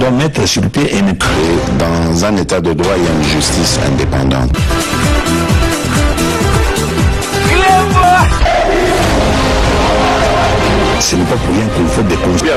doit mettre sur pied et dans un état de droit, il y a une justice indépendante. Ce n'est pas pour rien qu'il faut des conseils.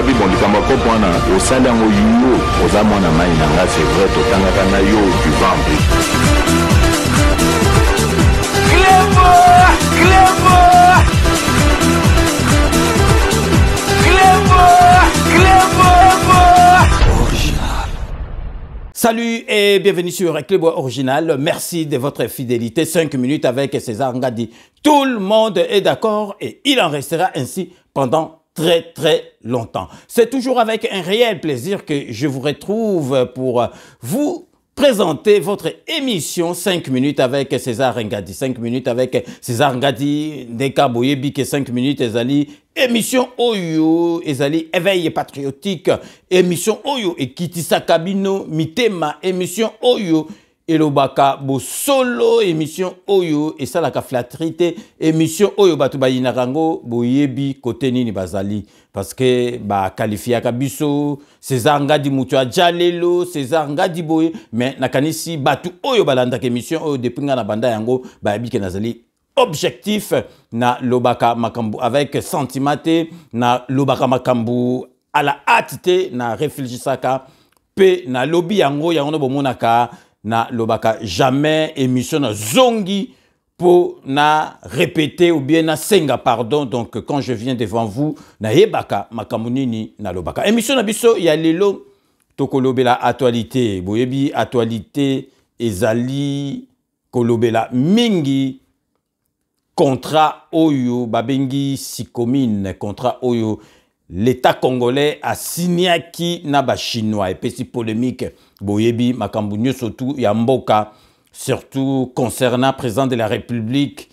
Salut et bienvenue sur Clébois Original. Merci de votre fidélité. 5 minutes avec César Ngadi. Tout le monde est d'accord et il en restera ainsi pendant très longtemps. C'est toujours avec un réel plaisir que je vous retrouve pour vous présenter votre émission 5 minutes avec César Ngadi. 5 minutes avec César Ngadi. Ndeka Boyebi que 5 minutes ezali émission Oyo ezali éveil patriotique. Émission Oyo et Kitisa Kabino Mitema. Émission Oyo Elobaka bo solo. Émission Oyo et ça la flatrité. Émission Oyo batuba inarango boyebi côté nini bazali. Parce que ba qualifié kabiso César Ngadi mutua jalelo César Ngadi boye mais nakanisi batu oyo balanda émission oyo depuis nga na banda yango ba bike nazali objectif na lobaka makambu avec sentimate na lobaka makambu à la hâte na réfléchissaka pe na lobby yango yango bomonaka na lobaka jamais émission na zongi pour na répéter ou bien na senga pardon. Donc quand je viens devant vous na yebaka makamunini na lobaka émission na biso ya lelo tokolobela actualité boyebi actualité ezali kolobela mingi contrat oyo babengi sikomine contrat oyo l'État congolais a signé qui na ba chinois et petit polémique boyebi makambu surtout ya mboka surtout concernant président de la République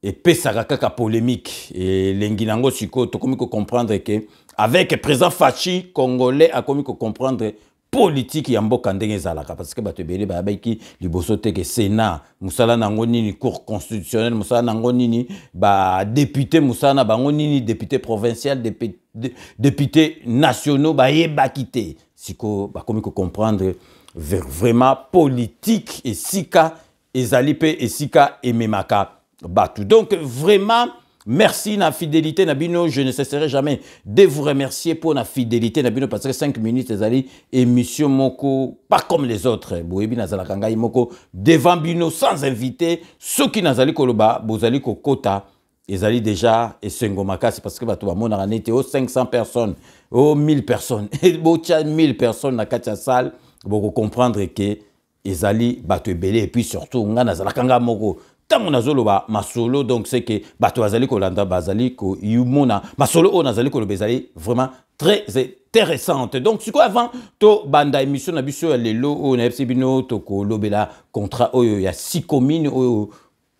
et pesakaka polémique et lenginango siko to komi ko comprendre que avec président Fachi congolais a komi ko comprendre politique ya mboka ndenge zalaka parce que bato bele ba baiki liboso te que Sénat musala nango nini cour constitutionnelle musala nango nini ba député musala bango nini député provincial député nationaux ba yebakité siko ba komi ko comprendre vraiment politique et sika ezalipe et sika ememaka batu. Donc vraiment merci na fidélité nabino, je ne cesserai jamais de vous remercier pour la fidélité nabino parce que 5 minutes ezali émission moko pas comme les autres boyebi nazala kangai moko devant bino sans invité ceux qui nazali koloba bozali kokota ezali déjà esengo makasi parce que batu ba mona nete au 500 personnes au 1000 personnes et bocha 1000 personnes na katia salle pour comprendre que ezali batu ebele et puis surtout nga nazala kanga moko tango nazoloba masolo donc c'est que bato bazali kolanda bazali ko yumona masolo o nazali ko bezali vraiment très intéressante. Donc c'est quoi avant to banda émission na biso ya lelo o na FC bino to ko lobela contrat oyo ya 6 communes oyo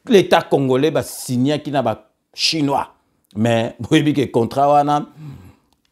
l'État congolais ba signé ki na ba chinois mais boyebi ke contrat wana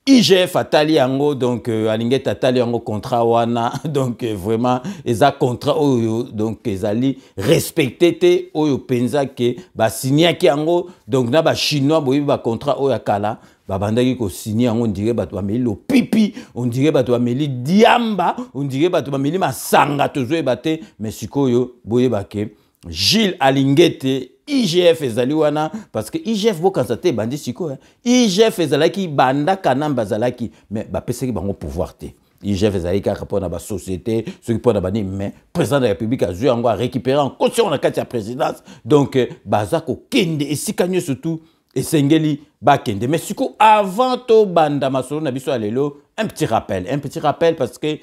IGF atali yango donc alingeta atali yango contrat wana donc vraiment eza contrat oyo donc ezali respecté te oyo penza ke ba signé ki yango donc na ba chinois boyebi ba contrat oyo kala ba bandaki ko signé yango on dirait bato bameli lo pipi on dirait bato bameli diamba on dirait bato bameli masanga tozo ebate mais sikoyo boyeba ke Gilles Alingete IGF ezali wana parce que IGF bokansate bandi siko IGF ezalaki banda kanamba zalaki mais ba peseki bango pouvoir te IGF ezali ka rapport na ba société ceux qui pona bani mais président de la République a joué yango a récupérer en caution na kati ya présidence donc bazako kende esikanyo surtout esengeli ba kende mais siko avant to banda masolo na biso alelo un petit rappel parce que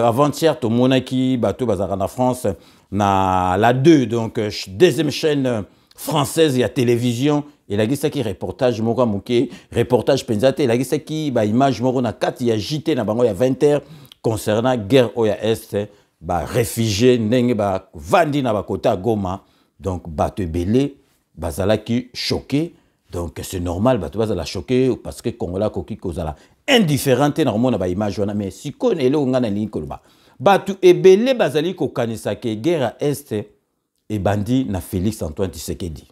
avant-hier to monaki bato bazara na France na la 2 donc deuxième chaîne française et à télévision et la gisa qui reportage moko muke reportage penzate la gisa qui ba image moko na kati ya JT na bango ya 20h concernant guerre oya est ba réfugiés ndenge ba vandi na ba kota Goma donc bato belé bazala qui choqué donc c'est normal bato bazala choqué parce que Congolais koki kozala indifférente normalement na ba image wana mais si konele ngana lingi koloba bato ebele bazali ko kanisa ke guerre est et bandi na Félix Antoine Tshisekedi.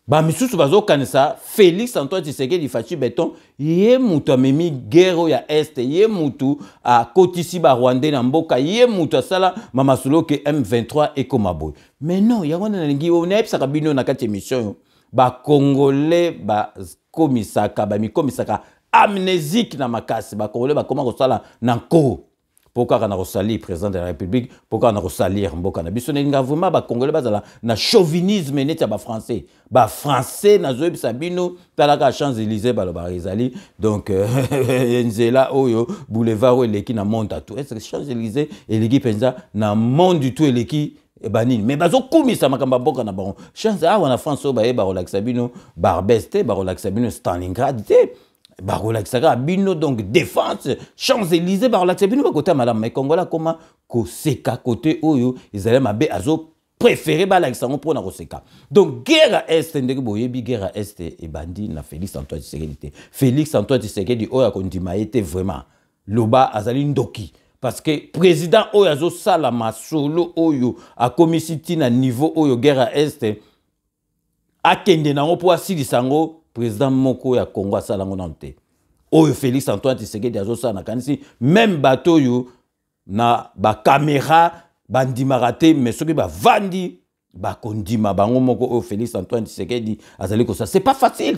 Ba misusu bazo kanisa Félix Antoine Tshisekedi Fachi Beton ye mutu amemi guerre ya Est, ye mutu a kotisi ba Rwandais na mboka, ye mutu asala mamasolo ke M23 ekomaboy. Mais non, ya wana nalingi on ebisaka bino na kati émission ba Congolais ba komisaka ba mikomisaka amnésique na makasi, ba Congolais ba koma kosala na nko. Pourquoi on a resali président de la République, pourquoi on a resali mboka na biso ninga vraiment ba Congolais bazala na chauvinisme neti ba français. Ba français na zoeb sabino talaka Champs-Élysées ba ba ezali donc nzela oyo boulevard eleki na monde tout. Est-ce que Champs-Élysées eleki penza na monde du tout eleki banini mais bazo kumisa makamba mboka na bon chance wana France ba ba relaxa bino Barbeste ba relaxa bino Stalingrad Barolaxaka bino donc défense Champs-Élysées barolaxaka bino côté madame mais Congola comment ko seka côté oyo ils allaient mabe azo préféré balaxango pour na koseka donc guerre est ndenge boyebi guerre est et bandi na Félix Antoine Tshisekedi. Félix Antoine Tshisekedi oyo akondima était vraiment loba azali ndoki parce que président oyo azo sala masolo oyo a komisiti na niveau oyo guerre est akende nango po asilisango président moko ya Congo asalango nante oyo Félix Antoine Tshisekedi azosa na kanisi même bateau yo na ba caméra bandimaka te mais soki ba vandi ba kondima bango moko oyo Félix Antoine Tshisekedi azali kosa c'est pas facile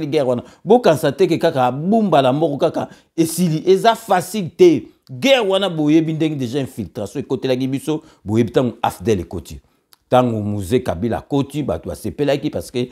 guerre wana bo kansate ke kaka bumba la moko kaka esili eza facile te guerre wana boyebi ndenge déjà infiltration ekotelaki biso boyebi tango afdel ekoti tango musée Kabila Koti bato asepelaki parce que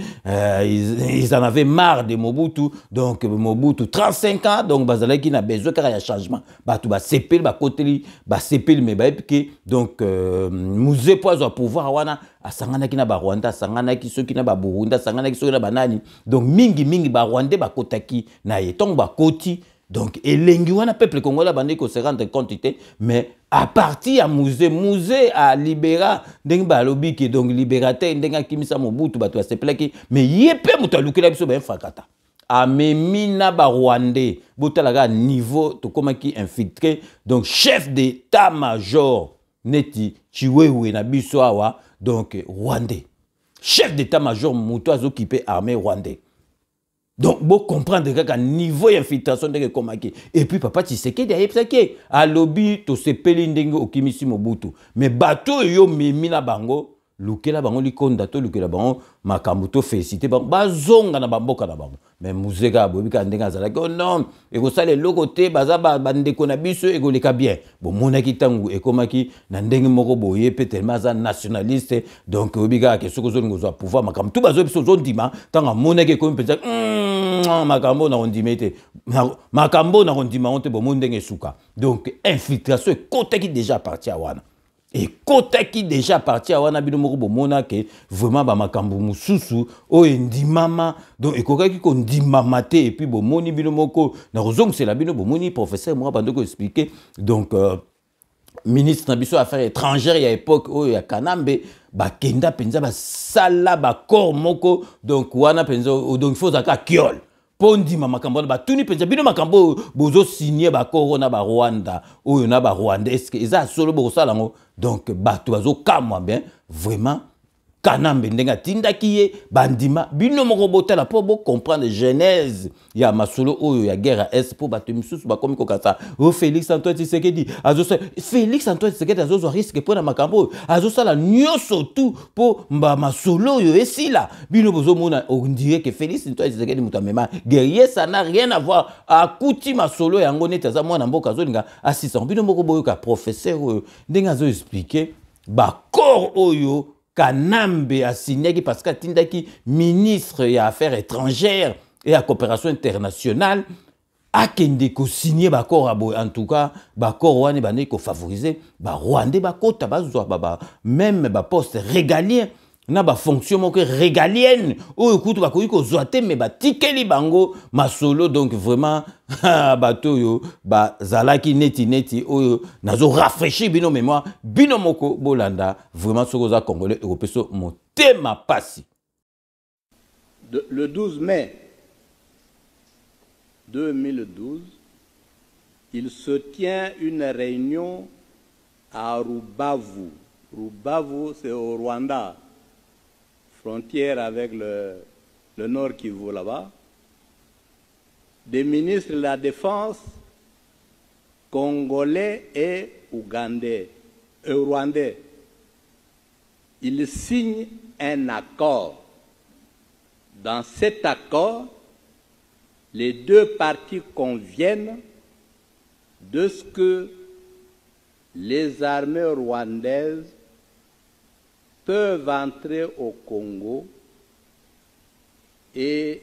ils en avaient marre de Mobutu donc Mobutu 35 ans donc bazalaki na besoin kaka ya changement bato basepeli bakoteli basepeli mais baepike donc musée poizo pouvoir wana asanganaki na ba Rwanda asanganaki soki na ba Burundi asanganaki soki na banani donc mingi ba Rwandais bakotaki na ye tongo bakoti donc elengi wana peuple congolais bandi ko se rendre compte mais à partir à musée à libéra ndenge ba lobi ki donc libérateur ndenge kimisa Mobutu bato asepelaki mais yepe mutu alukela biso ba fakata amemina ba Rwandais botalaka niveau to komaki infiltré donc chef d'état-major neti chiwewe na biso awa donc Rwandais chef d'état-major mutu azokipé armée Rwandais. Donc, vous comprenez que niveau d'infiltration de komaki. Et puis, papa Tshisekedi a lobby to se pelindenge au kimisi Mobutu. Mais bateau yo memina bango, lukela bango likonda to lukela bango makambuto félicité bango bazonga na bamboka na bango. Mais muzeka bobika ndenga zalaki oh non, eko sale lokote baza bandeko na biso eko leka bien. Bon monaki tangu ekomaki na ndenge moko boye pe tellement za nationaliste donc obika ke soko zo ngozwa pouvoir makamtu bazo biso zo ndima tanga monaki ko mpenza makambo na ondimete makambo na ondima onte bo mondenge suka. Donc infiltration kotaki déjà parti à wana. Et kota qui déjà parti à wana bino moko bomona ke vraiment ba makambo mususu o ndimama donc ekoka ki ko ndimama te et puis bomoni bino moko na rozong c'est la bino bomoni professeur moi bando ko expliquer donc ministre na biso affaires étrangères ya époque o ya Kanambe ba kenda penza ba sala ba corps moko donc wana penza donc il faut zaka kiol pondi makambo ba tuni penza bino makambo bozo signer ba corona ba Rwanda oyo na ba Rwanda est-ce que eza solo bo sala ngo donc bato bazo kamwa bien vraiment Kanambe ndenga tindaki ye bandima bino moko botala po bo comprendre genèse ya masolo oyo ya guerre est pour bato misusu ba komi kokasa o Félix Antoine Tshisekedi azosa Félix Antoine Tshisekedi azozo risque pour na makambo azosala nyoso tout pour mba masolo oyo esila bino bozo mona on dirait que Félix Antoine Tshisekedi mutamema guerrier ça n'a rien à voir akuti masolo yango neta za mwana mboka zolinga assistant bino moko boyo ka professeur oyo ndenga zo expliquer ba corps oyo Kanambe a signé parce qu'il tindaki ministre des Affaires étrangères et à coopération internationale a kende ko signé bakor en tout cas bakor wane bane ko favoriser ba Rwandais ba kota bazwa ba même ba poste régalien na ba fonction moko régalienne o ekutu ba ko zoate mais ba tikeli bango masolo donc vraiment bato yo ba zalaki neti oyo nazo rafraîchir bino mémoire bino moko bolanda vraiment soko za congolais europeso motema pasi. Le 12 mai 2012, il se tient une réunion à Rubavu. Rubavu, c'est au Rwanda, frontière avec le Nord Kivu là-bas, des ministres de la Défense congolais et ougandais, rwandais. Ils signent un accord. Dans cet accord, les deux parties conviennent de ce que les armées rwandaises peuvent entrer au Congo et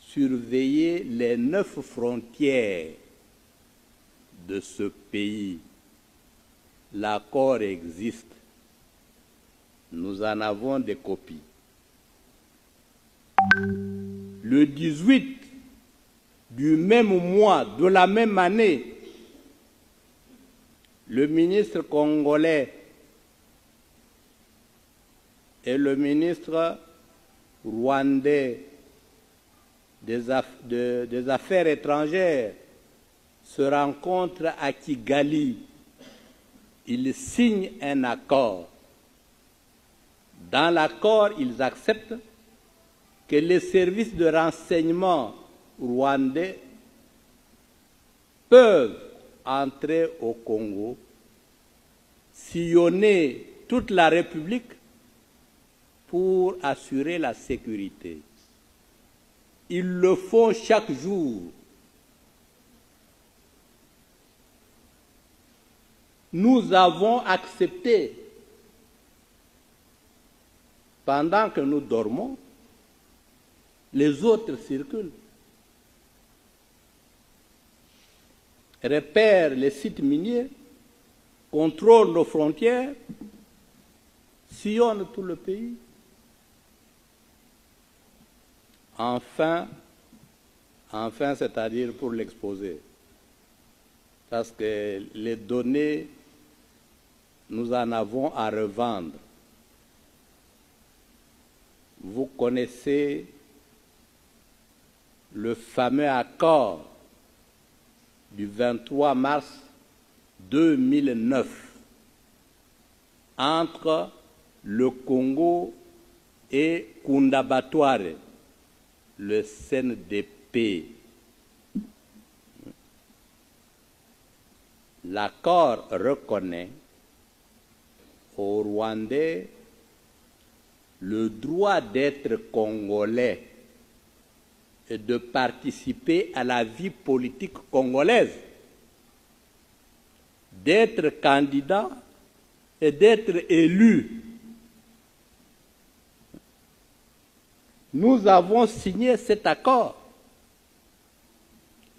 surveiller les 9 frontières de ce pays. L'accord existe. Nous en avons des copies. Le 18 du même mois, de la même année, le ministre congolais et le ministre rwandais des Affaires étrangères se rencontrent à Kigali. Ils signent un accord. Dans l'accord, ils acceptent que les services de renseignement rwandais peuvent entrer au Congo, sillonner toute la République pour assurer la sécurité. Ils le font chaque jour. Nous avons accepté, pendant que nous dormons, les autres circulent, repèrent les sites miniers, contrôlent nos frontières, sillonnent tout le pays. Enfin, c'est-à-dire pour l'exposer, parce que les données, nous en avons à revendre. Vous connaissez le fameux accord du 23 mars 2009 entre le Congo et Kundabatware, le CNDP. L'accord reconnaît aux Rwandais le droit d'être congolais et de participer à la vie politique congolaise, d'être candidat et d'être élu. Nous avons signé cet accord.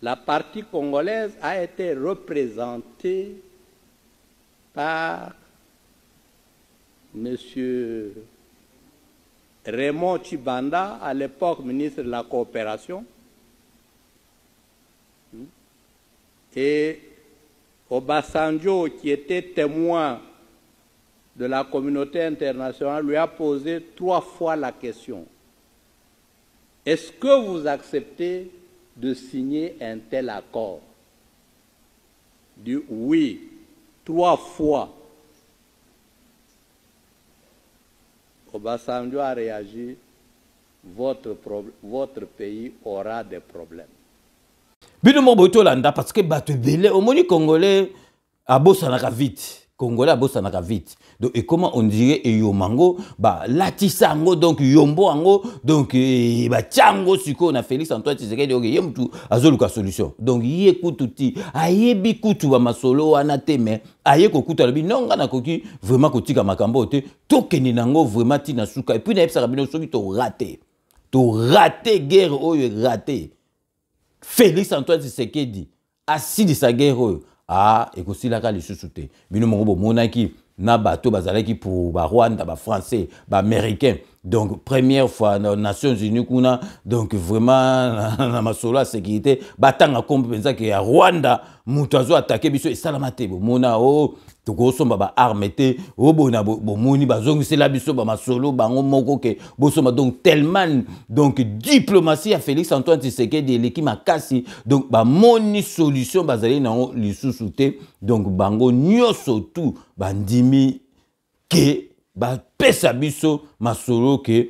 La partie congolaise a été représentée par M. Raymond Tshibanda, à l'époque ministre de la Coopération, et Obasanjo, qui était témoin de la communauté internationale, lui a posé 3 fois la question. Est-ce que vous acceptez de signer un tel accord? Il dit oui, 3 fois. Obasanjo a réagi, votre pays aura des problèmes. Bino moboto landa parce que bato belé au moni congolais a bosanaka vite. Congolais a bosanaka vite. Donc et comment on dirait et yomango ba latisango donc yombo ango donc ba tiango siko na Félix Antoine Tshisekedi donc yemtu azoluka solution. Donc yé kututi ayebi kutu ba masolo wana teme aye ko kutu alobi nonga na koki vraiment kotika makambo te tokeni nango vraiment tina suka et puis na epsa bino soki to raté guerre oyo raté. Félix Antoine Tshisekedi asili sa guerre oyo ekosilaka lisusu te bino mongo bomonaki na bato bazalaki pour ba Rwanda ba français ba américain donc première fois dans Nations Unies kuna donc vraiment na masolo ya sécurité batanga kombe penza ke ya Rwanda mutu azo attaquer biso esalama te bomona tokosomba ba arme te obona bomoni bazongisela biso ba masolo bango moko ke bosomba donc tellement donc diplomatie ya Félix Antoine Tshisekedi eleki makasi donc ba moni solution bazali na lisusu te donc bango nyoso tout bandimi ke ba pesa biso masolo ke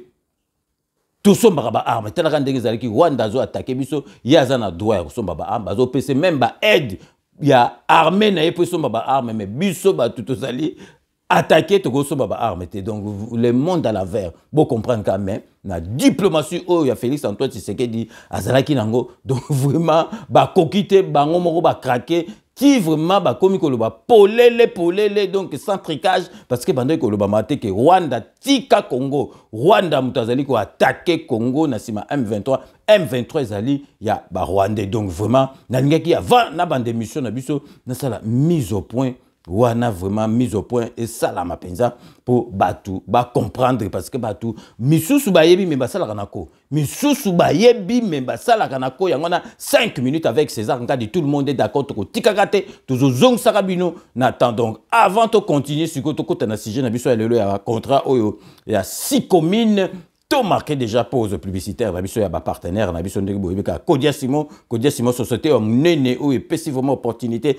tosombaka ba arme talaka ndenge ezalaki Rwanda zo attaquer biso yaza na droit ya kosomba ba arme bazo pese même ba aide ya armée na yepo somba ba arme mais biso ba tutozali attaquer to kosomba ba arme te donc le monde à l'envers bon comprendre quand même na diplomatie oh ya Félix Antoine Tshisekedi azalaki nango donc vraiment ba kokite bango moko ba craquer qui vraiment ba komi ko loba polele donc sans tricage parce que bande ko loba maté que Rwanda tika Congo Rwanda mutazali ko attaquer Congo na sima M23 zali ya ba Rwandais donc vraiment na ngaki avant na bande mission na biso na sala mise au point wana vraiment mise au point et ça la mapenza pour batu ba comprendre parce que batu misusu ba yebi me basala kanako misusu ba yebi me basala kanako yangona 5 minutes avec César Ngadi tout le monde est d'accord to tikakate toujours zong sakabino n'attend donc avant de continuer sur to kota na sujet na biso ya lelo ya contrat oyo ya 6 communes marqué déjà pause publicitaire, il y a des partenaires, il y a Kodia Simon société, il y a vraiment opportunité,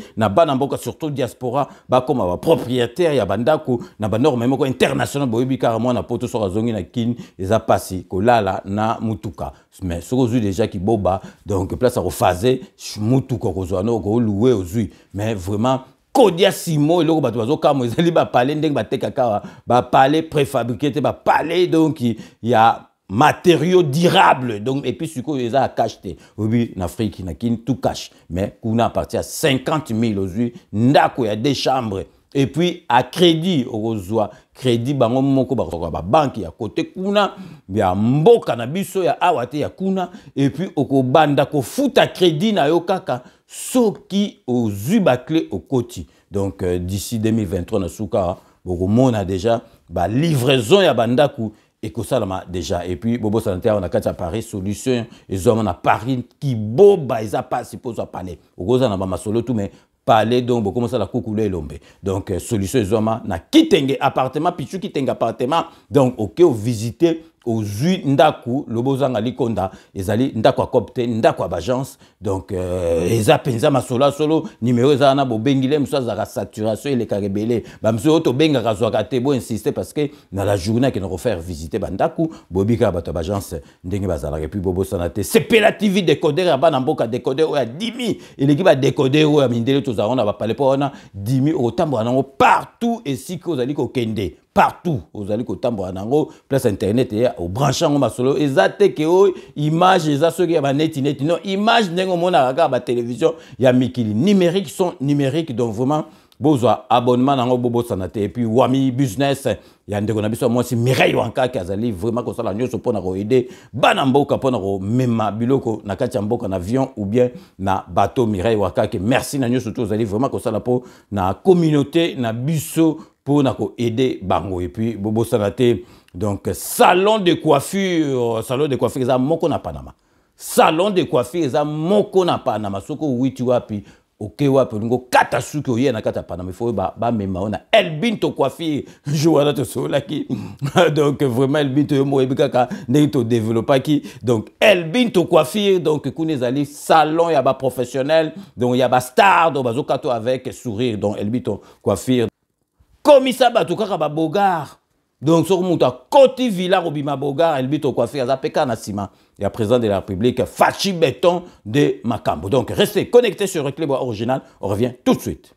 surtout diaspora, comme propriétaire, il y a Bandaku, il y a même international, il y a un pote sur la zone qui est passé, Kolala, na Mutuka. Mais ce que déjà qui boba, donc place à refaser, Mutuka, loué aux yeux, mais vraiment. Kodia Simo et l'autre bateau comme ils allaient parler ndeng batekaka ba parler préfabriqué ba parler donc il y a matériaux durables donc et puis ce que ils a acheté oui en Afrique na kin tout cash mais kuna à partir à 50 000 aujourd'hui ndako ya des chambres et puis à crédit au crédit bango moko ba banque ya côté kuna ya mboka na biso ya awate ya kuna et puis oko banda ko futa crédit na yo kaka soki aux baclé au côté donc d'ici 2023 na suka boko mona déjà ba livraison ya bandaku et que ça déjà et puis bobo sanitaire on a quatre à Paris solution et hommes à Paris qui boba ils a pas supposé parler au na ba masolo tout mais parler donc comment ça la coucoulé l'ombe donc solution les hommes na kitenge appartement pichu kitenge appartement donc OK visiter aux ndaku lobozanga likonda ezali ndaku akopte ndaku abagence donc eza penza masolo solo numéro eza na bobengile msoza la saturation et les karebele ba mso to benga kazwaka te bo insister parce que dans la journée que nous refaire visiter bandaku bobika bato abagence ndenge bazala et puis bobo sanate c'est pela TV décodeur ba na mboka décodeur o ya 10000 et l'équipe a décodeur o ya mindele to za on va parler pour on a 10000 au tambo nango partout et si ko zali ko kende partout aux allez au tambour nango place internet et au branchant ma solo ezate que image eza ceux qui ba net non image nengo mona ga ba télévision ya mikili numérique sont numériques donc vraiment bozwa abonnement nango bobo sanate et puis wami business ya ndeko na biso moi si Mireille Wanka qui azali vraiment ko sala nyoso pona ko aider bana mboka pona ko mema biloko na kati ya mboka na avion ou bien na bateau Mireille Wanka que merci na nyoso to azali vraiment ko sala po na communauté na biso pour aider bango et puis bobo sanate donc salon de coiffure za moko na Panama salon de coiffure za moko na Panama soko witi wapi OK wapi ngo kata suki oye na kata Panama il faut ba mema ona Elbinto coiffure joana to sola ki donc vraiment Elbinto yo mo ebikaka ndenge to développer ki donc Elbinto coiffure donc kunezali salon ya ba professionnel donc ya ba star donc bazokato avec sourire donc Elbinto coiffure Commissaire Batukaka ba Bogar. Donc sur muta Côte Villa Robima Bogar Elbito coiffure za peka na sima. Il y a président de la République Fachi Béton de Makambo. Donc restez connectés sur Reclebois Original. On revient tout de suite.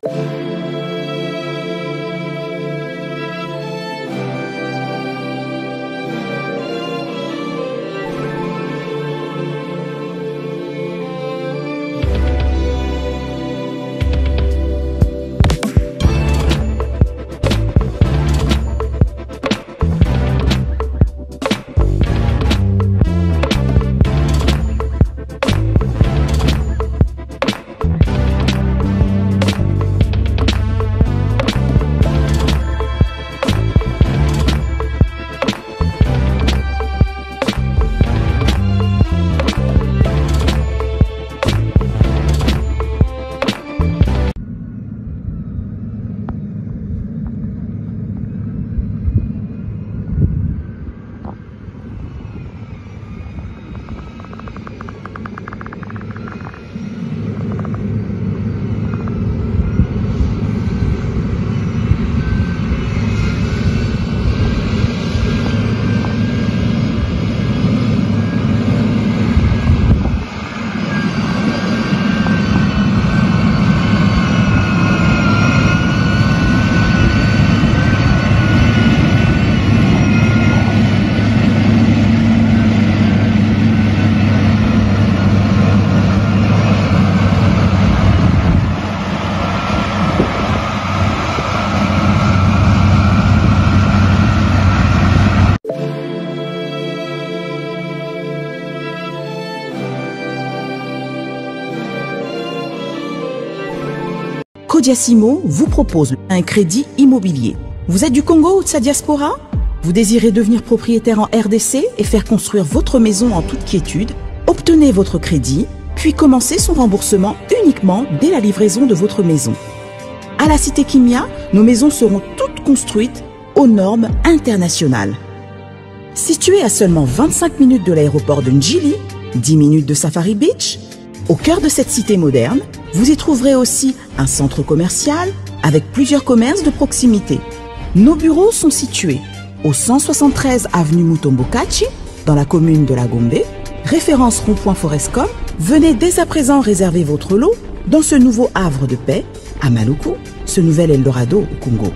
Codiasimo vous propose un crédit immobilier. Vous êtes du Congo ou de sa diaspora? Vous désirez devenir propriétaire en RDC et faire construire votre maison en toute quiétude? Obtenez votre crédit, puis commencez son remboursement uniquement dès la livraison de votre maison. À la Cité Kimia, nos maisons seront toutes construites aux normes internationales. Située à seulement 25 minutes de l'aéroport de Njili, 10 minutes de Safari Beach, au cœur de cette cité moderne, vous y trouverez aussi un centre commercial avec plusieurs commerces de proximité. Nos bureaux sont situés au 173 avenue Mutombokachi, dans la commune de la Gombe, référence rond-point Forescom. Venez dès à présent réserver votre lot dans ce nouveau havre de paix à Maluku, ce nouvel Eldorado au Congo.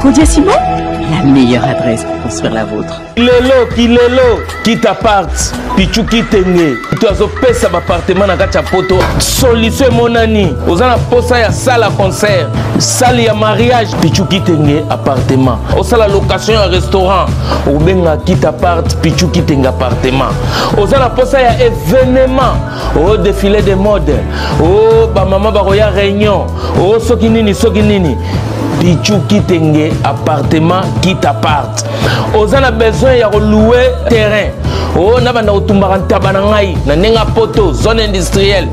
Codiasimo, la meilleure adresse pour construire la vôtre. Kilelo, quitte appart, pichu kitenge. Tu as opé appartement na kacha poto. Solution monani. Ozana posa ya salle à concert, salle ya mariage, pichu kitenge appartement. Osala location ya restaurant, obenga quitte appart, pichu kitenge appartement. Ozana posa ya événement, au défilé de mode, oh ba mama ba roya réunion, oh soki nini. Pichu kitenge appartement quitte appart. Ozana besoin ya louer terrain. Oh na banda otumbaka ntaba na ngai na nenga poto zone industrielle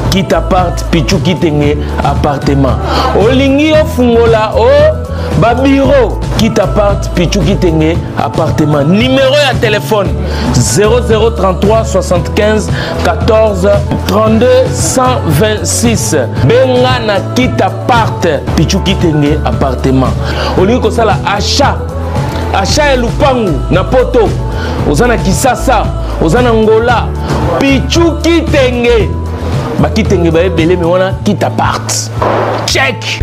quitte appart pichu kitenge appartement. Olingi ofungola ba bureau quitte appart pichu kitenge appartement. Numéro ya téléphone 0033 75 14 32 126. Benga na quitte appart pichu kitenge appartement. Olingi ko sala achat ya lupangu na poto. Ozana Kisasa, Ozana Ngola, pichu kitenge. Ba kitenge ba ebele me wana quitte appart. Check.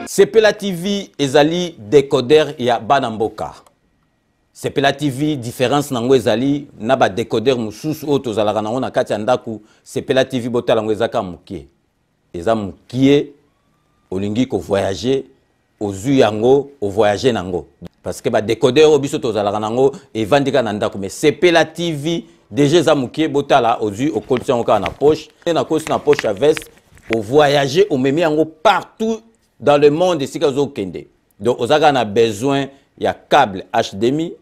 Sepela TV ezali décodeur ya Banamboka. Sepela TV différence nango ezali na ba décodeur mususu o tozalaka nango na kati ya ndaku. Sepela TV botala ngo ezaka mukie. Eza mukie olingi ko voyager ozu yango o voyager nango. Parce que ba décodeur obiso tozalaka nango evandika na ndaku mais Sepela TV déjà eza mukie botala ozu o kolisi yango ka na poche na kosi na poche à veste o voyager o memi yango partout dans le monde ici kazo kende. Donc ozaka na besoin ya câble HDMI,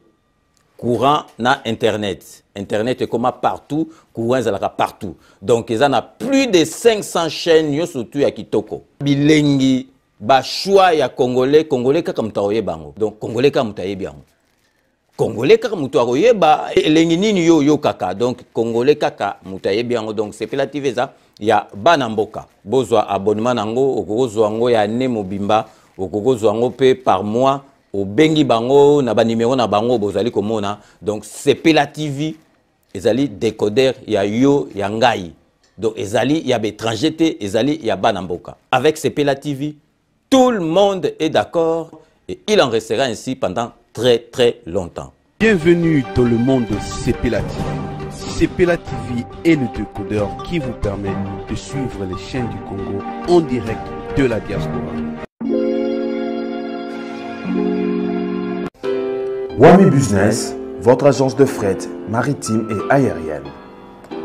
courant na internet. Internet est comme partout, courant zalaka partout. Donc ils en a plus de 500 chaînes yo surtout ya kitoko. Bilengi ba choix ya congolais kaka mutaoye bango. Donc congolais kaka mutaye bango. Congolais kaka mutaoye ba elengi nini yo kaka. Donc congolais kaka mutaye bango. Donc c'est Sepela za ya Banamboka. Bozwa abonnement nango okozwa ngo ya ne mobimba okozwa ngo pe par mois. Au bengi bango na ba numéro na bango bozali komona. Donc Sepela TV ezali décodeur ya yo ya ngai. Donc ezali ya bétranger te ezali ya Banamboka. Avec Sepela TV, tout le monde est d'accord et il en restera ainsi pendant très longtemps. Bienvenue dans le monde de Sepela TV. Sepela TV est le décodeur qui vous permet de suivre les chaînes du Congo en direct de la diaspora. Wami Business, votre agence de fret maritime et aérienne.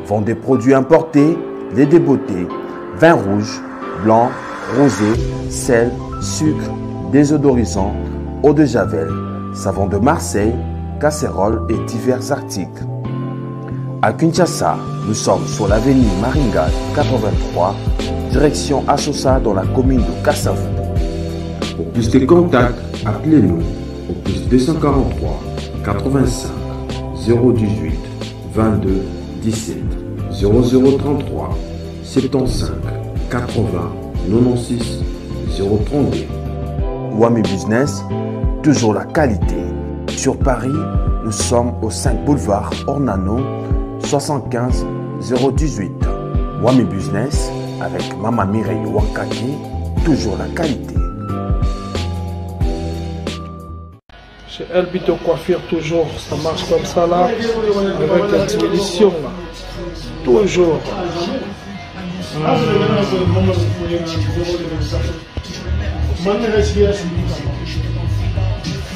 Vend des produits importés, lait de beauté, vin rouge, blanc, rosé, sel, sucre, désodorisant, eau de javel, savon de Marseille, casseroles et divers articles. À Kinshasa, nous sommes sur l'avenue Maringa 83, direction Assosa dans la commune de Kassavu. Pour plus de contacts, appelez-nous au plus 243 85 018 22 17 0033 75 80 96 032. Wami Business, toujours la qualité. Sur Paris, nous sommes au 5 boulevard Ornano 75 018. Wami Business avec Mama Mireille Wankaki, toujours la qualité. Chez Elbito Coiffure, toujours, ça marche comme ça là, avec la diminution là. Toujours.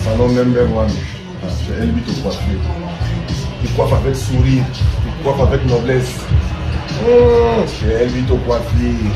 Salon number one, chez Elbito Coiffure. Tu coiffes avec sourire, tu coiffes avec noblesse. C'est Elbito Coiffure.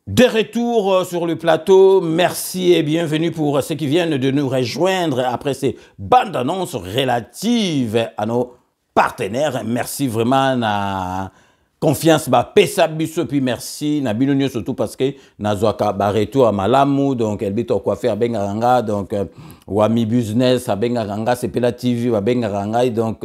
De retour sur le plateau, merci et bienvenue pour ceux qui viennent de nous rejoindre après ces bandes annonces relatives à nos partenaires. Merci vraiment na confiance ba pesa biso puis merci na binonyo surtout parce que nazoaka ba retour à malamu donc Elbito Coiffure benga donc Wami Business benga ranga Sepela TV benga ranga donc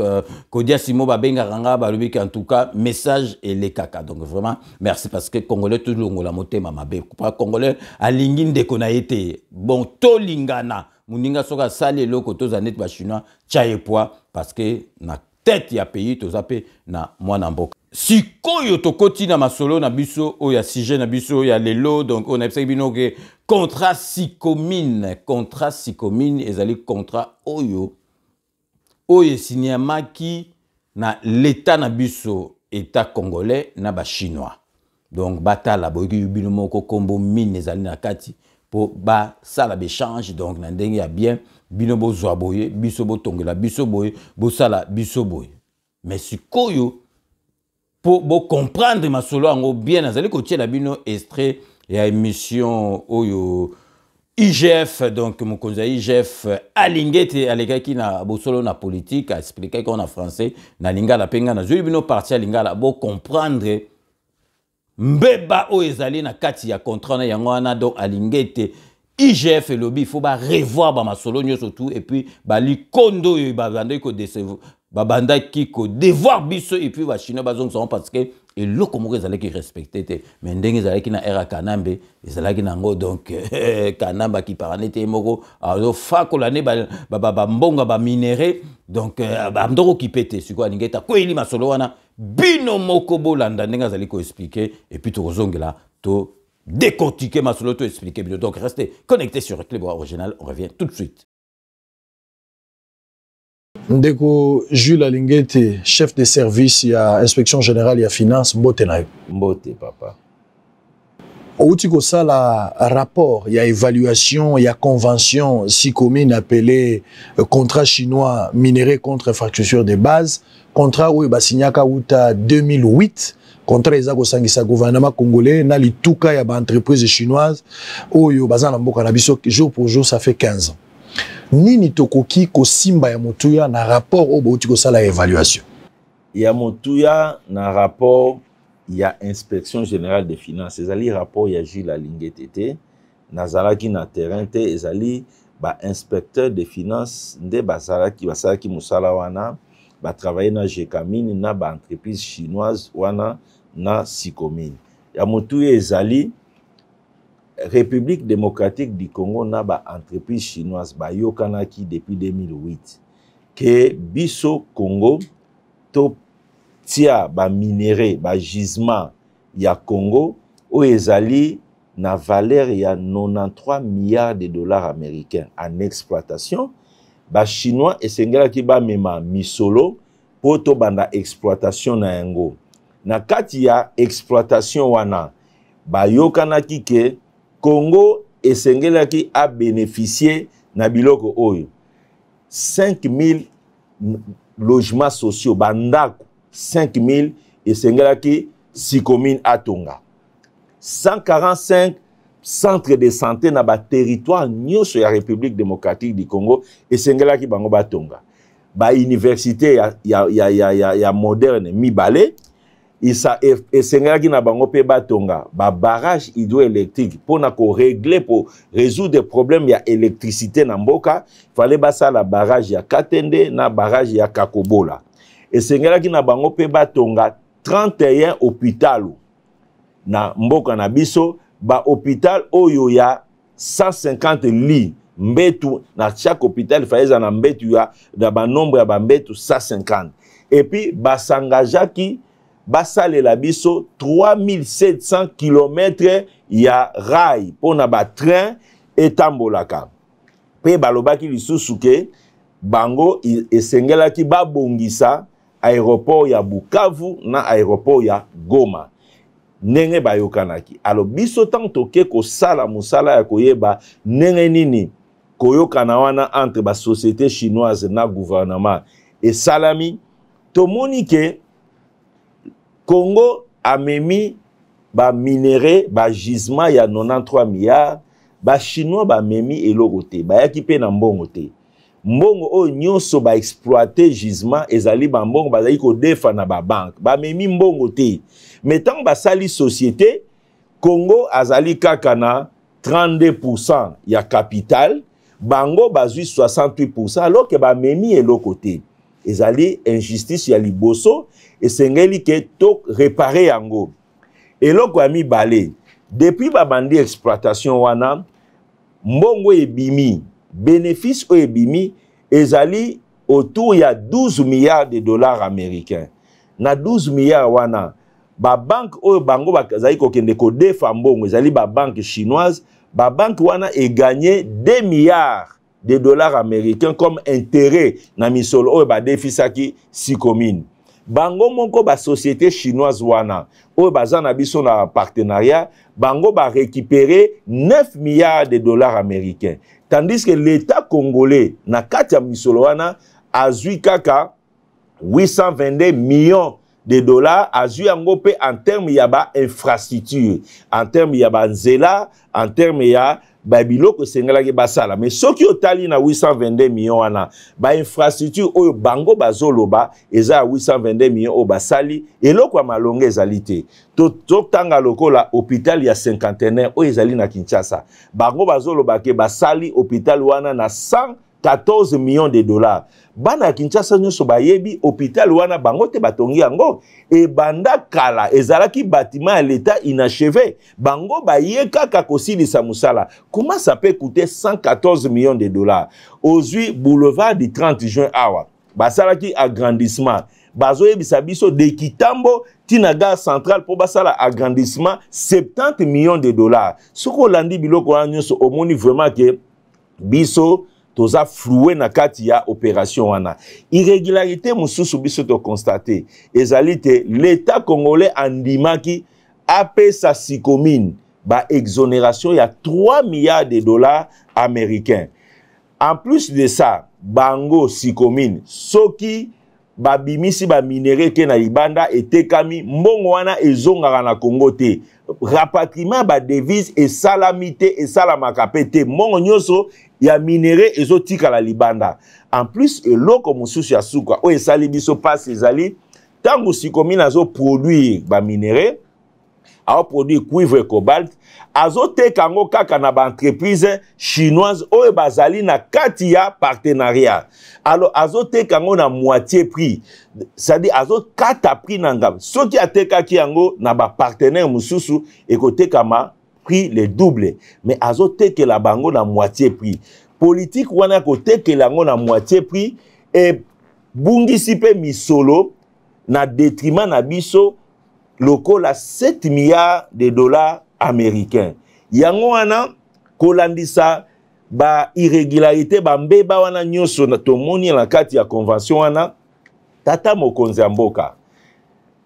Kodia Simo benga ranga ba lobiki en tout cas message et les caca donc vraiment merci parce que congolais toujours ngola motema mabe pas congolais alingi ndeko na été bon to lingana muninga soka sali loko to zanet ba chinois chaepoi parce que na tête ya pays to zape na mwana mboka sikoyo tokoti na masolo na biso o ya sujet na biso ya lelo donc on a pensé bino que contrat Sicomine ezali contrat oyo signamaki na l'état na biso état congolais na ba chinois donc batala boki bino moko kombo mine ezali na kati po ba sala béchange donc na ndenge ya bien bino bozwa boye biso botongela biso boye bosala biso boye mais sikoyo pour comprendre ma solo en bien azali kotie la bino extrait ya émission oyo IGF donc mon conseil IGF alingete alekaki na bosolo na politique a expliquer qu'on en français na lingala penga na zoli bino parti lingala bo comprendre mbeba o ezali na kati ya contrat na yango wana donc alingete IGF et lobby il faut ba revoir ba masolo surtout et puis ba li kondo yo ba banda ko décevoir babanda kiko devoir biso et puis va chinois bazong sont parce que et le comme ezali ki respecter mais ndenge ezali ki na era kanambe ezali ki nango donc kanamba ki paranete moko alors fa ko l'année ba mbonga ba minéré donc ba ndoko ki pété siko alingeta ko eli masolo wana bino moko bolanda ndenge ezali ko expliquer et puis to zongela to décortiquer masolo to expliquer bien donc restez connectés sur Reclebois Original on revient tout de suite. Ndeko Jules Alingete, chef de service, il y a inspection générale, il y a finance, Mbote na yo. Mbote, papa. Outiko ça, la rapport, il y a évaluation, il y a convention, Sicomine appelé contrat chinois minéré contre infrastructure de base, contrat où il signé à 2008, contrat ezako sangisa gouvernement congolais, na lituka ya ba entreprise chinoise, où yo bazana mboka na biso jour pour jour, ça fait 15 ans. Nini tokoki ko simba ya motuya na rapport au bauti ko sala évaluation ya motuya na rapport ya inspection générale des finances ezali rapport ya Jules Alingete nazalaki na terrain te ezali ba inspecteur des finances nde basalaki musala wana ba travailler na Gécamine na ba entreprise chinoise wana na Sicomine ya motuya ezali République démocratique du Congo na ba entreprise chinoise ba yokanaki depuis 2008 que biso Congo to tia ba minéré ba gisement ya Congo o ezali na valeur ya 93 milliards de dollars américains en exploitation ba chinois esengelaki ba mema misolo poto banda exploitation na yango na kati ya exploitation wana ba yokanaki ke Congo esengelaki a bénéficié na biloko oyo 5000 logements sociaux bandako 5000 esengelaki Sicomine atonga 145 centres de santé na ba territoire nyonso ya République démocratique du Congo esengelaki bango batonga ba université ya moderne mibale isa esengelaki na bango pe batonga ba barrage hydroélectrique pour na ko régler pour résoudre des problèmes ya électricité na mboka fallait basa la barrage ya Katende na barrage ya Kakobola esengelaki na bango pe batonga 31 hôpital na mboka na biso, ba hôpital oyo ya 150 lits mbetu na chaque hôpital fallait na mbetu ya da ba nombre ya ba mbetu 150. Et puis basangajaki basalela biso 3700 km ya rail pona ba train etambolaka. Pe balobaki lisusu ke bango esengelaki babongisa aéroport ya Bukavu na aéroport ya Goma. Nenge bayokanaki. Alors biso tant toke ko sala musala ya koyeba nenge nini koyokana wana entre ba société chinoise na gouvernement et salami tomoni ke Congo amemi ba minéré ba gisement ya 93 milliards, ba chinois ba memi eloko te, ba yaki pe na mbongo te. Mbongo o nyonso ba exploiter gisement ezali ba mbongo bazali ko defa na ba banque, ba memi mbongo te. Mais tant ba sali société Congo azali kaka na 32% ya capital, bango bazui 68% alors que ba memi eloko te. Ezali injustice ya liboso esengeli ke to réparer yango. Eloko ami balé depuis ba bandi exploitation wana mbongo ebimi bénéfice o ebimi ezali autour ya 12 milliards de dollars américains. Na 12 milliards wana ba banque o bango bazali ko kende ko defa mbongo ezali ba banque chinoise, ba banque wana e gagné 2 milliards de dollars américains comme intérêt na misolo o ba defisaki si commune. Bango monko ba société chinoise wana o bazana biso na partenariat bango ba récupérer 9 milliards de dollars américains, tandis que l'état congolais na kati ya misolo wana azui kaka 822 millions de dollars azui yango pe en termes ya ba infrastructure, en termes ya ba nzela, en termes ya babiloko sengelaki basala. Mais soki otali na 822 millions wana ba infrastructure oyo bango bazoloba eza 822 millions o basali eloko ya malonga ezali te. Totanga lokola hôpital ya cinquantenaire oyo ezali na Kinshasa bango bazoloba ke basali hôpital wana na 114 millions de dollars. Bana Kinshasa nyonso bayebi hôpital wana bango te batongi yango e banda kala ezalaki bâtiment à l'état inachevé bango baye kaka kosilisa musala. Comment ça peut coûter 114 millions de dollars? Aujourd'hui boulevard du 30 juin awa basalaki agrandissement bazoyebisa biso de Kitambo tina gare centrale pour basala agrandissement 70 millions de dollars. Soko landi biloko wana nyonso omoni vraiment que biso toza floué na kati ya opération wana. Irrégularité mususu biso to constaté ezali te l'état congolais andimaki apesa sikomine ba exonération ya 3 milliards de dollars américains. En plus de ça bango sikomine soki babimisi ba minéré ke na libanda etekami mbongo wana ezongaka na Congo te. Rapatriement ba devise et salamité et salamaka pete mbongo nyonso ya minéré ezotika la libanda. En plus eloko mususu ya suka o esali biso passe ezali tango sikomine azo produire ba minéré a produit cuivre et cobalt azoteka ngo kaka na ba entreprise chinoise oyo bazali na kati ya partenariat. Alors azoteka ngo na moitié prix, c'est-à-dire azokata prix nanga soki atekaki yango na ba partenaire mususu ekoteka ma prix le double, mais azoteke la bango na moitié prix. Politique wana koteke lango na moitié prix et bungisi pe misolo na détriment na biso lokola 7 milliards de dollars américains. Yango wana kolandisa ba irrégularité ba mbeba wana nyonso na tomoni na kati ya convention wana tata mokonzi ya mboka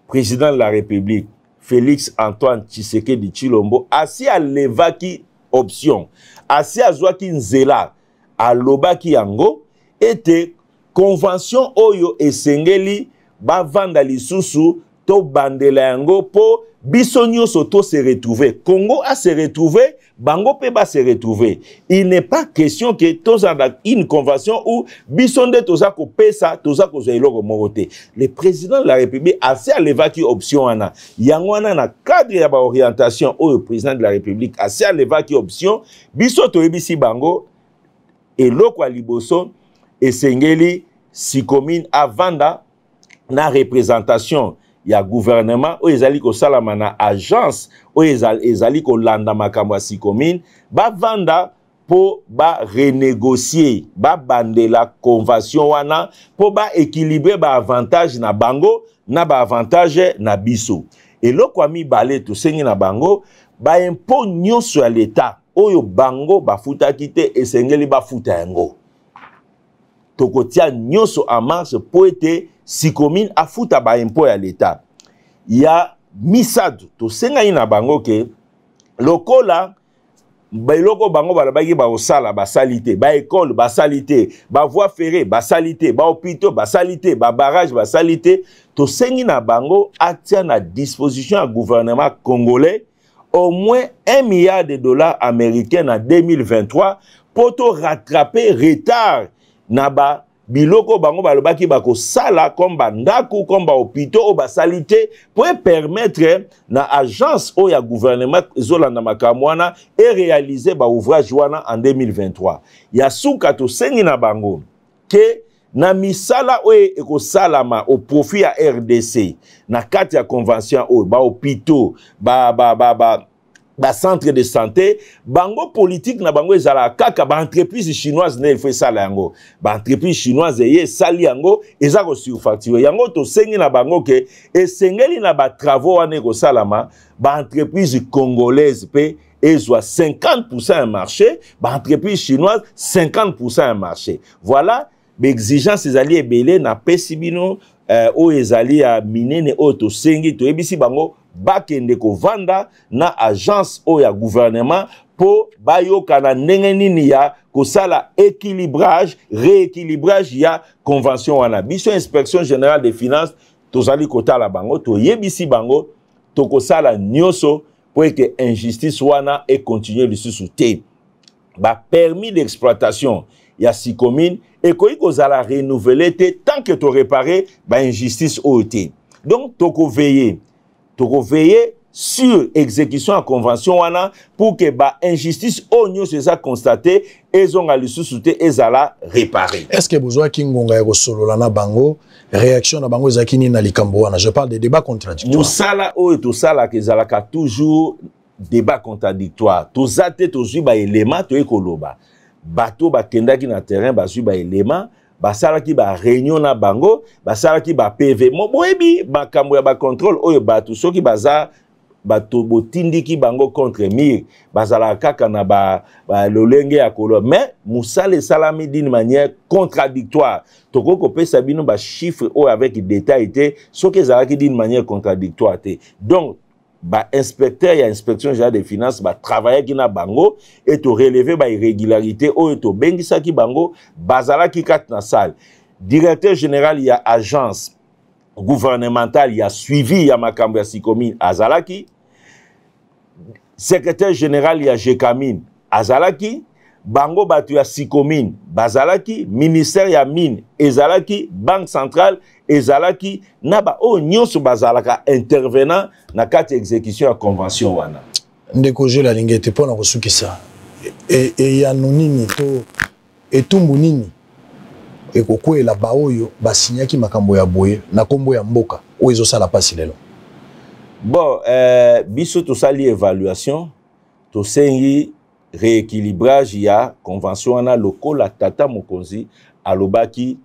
président de la République Félix Antoine Tshisekedi Tshilombo asi alevaki option asi azwaki nzela alobaki yango ete convention oyo esengeli bavanda lisusu to bandela yango po biso nyonso to se retrouver. Congo a se retrouver, bango pe ba se retrouver. Il n'est pas question que toza une convention où biso nde toza ko pesa, toza ko zoeloko morote. Le président de la République a se alevaki option ana. Yango wana na cadre ya ba orientation au président de la République a se alevaki option biso to ebisi bango eloko a liboso esengeli si commune avanda na représentation ya gouvernement oyo ezali kosalama na agence oyo ezali kolanda makambo ya Sicomine bavanda po ba renégocier ba bandela convention wana po ba équilibrer ba avantage na bango na ba avantage na biso eloko ami balé to sengi na bango ba impôt nyonso ya l'état oyo bango bafutaki te esengeli bafuta yango tokotia nyonso en marche po ete Sicomine afuta ba impôt ya l'état ya misadu to senga ina bango ke lokola bailoko bango balabaki ba osala basalite ba école basalite ba voie ferrée basalite ba hôpitaux basalite ba barrage basalite to sengi na bango atia na disposition à gouvernement congolais au moins $1 milliard américains en 2023 pour to rattraper retard na ba biloko bango balobaki bako sala comme bandaku comme ba hôpitaux ba salité pour permettre na agence o ya gouvernement zolanda makamwana et réaliser ba ouvrage wana en 2023 ya suka to sengi na bango ke na misala oyo ekosalama au profit ya RDC na kati ya convention oyo ba hôpitaux ba centre de santé bango politique na bango ezala kaka ba entreprise chinoise ne fait ça yango ba entreprise chinoise ye sali yango eza ko surfacturer yango to sengi na bango ke esengeli na ba travaux wana ko salama ba entreprise congolaise pe ezwa 50% un marché ba entreprise chinoise 50% un marché voilà l'exigence ezali ebele na pesibino o ezali ya minene o to sengi to ebisi bango bakende ko vanda na agence o ya gouvernement po bayoka na ndenge nini ya kosala équilibrage rééquilibrage ya convention wana biso inspection générale des finances tozali kotala bango to yebisi bango to kosala nyoso po que injustice wana et continuer lisusu te ba permis d'exploitation ya Sicomine et kozala renouveler te tant que to réparer ba injustice o te donc toko veiller sur exécution en convention wana pour que ba injustice onyo se sa constaté ezonga lisusu te ezala réparer. Est-ce que besoin kingonga ya kosolola na bango réaction na bango ezakini na likambo wana je parle de débat contradictoire. Musala oyo to sala ke zalaka toujours débat contradictoire. To zate to zui ba élément to ekoloba. Bato ba kendaki na terrain ba zui ba élément basala ki ba réunion na bango basala ki ba PV mo boyebi makambo ya ba contrôle oyo bato soki baza bato botindi ki bango contre mire bazala kaka na ba lolenge ya kolo mais musale salami d'une manière contradictoire toko pesa bino ba chiffre oyo avec détail te soki ezala ki d'une manière contradictoire te donc ba inspecteur ya inspection générale des finances ba travailler ki na bango et to relever ba irrégularité oyo to bengisa ki bango bazala ki kat na salle directeur général ya agence gouvernementale ya suivi ya makambo ya Sicomine azalaki secrétaire général ya Jekamine azalaki bango batu ya Sicomine bazalaki ministère ya mine ezalaki banque centrale ezalaki na ba o nyonso bazalaka intervenant na kati exécution ya convention wana ndeko je la lingete pona kosukisa e ya nonini to etumbu nini ekokwela ba oyo basinyaki makambo ya boye na kombo ya mboka o ezosala pasi lelo. Bon biso to sali évaluation to sengi rééquilibrage ya convention wana lokola tata mokonzi alobaki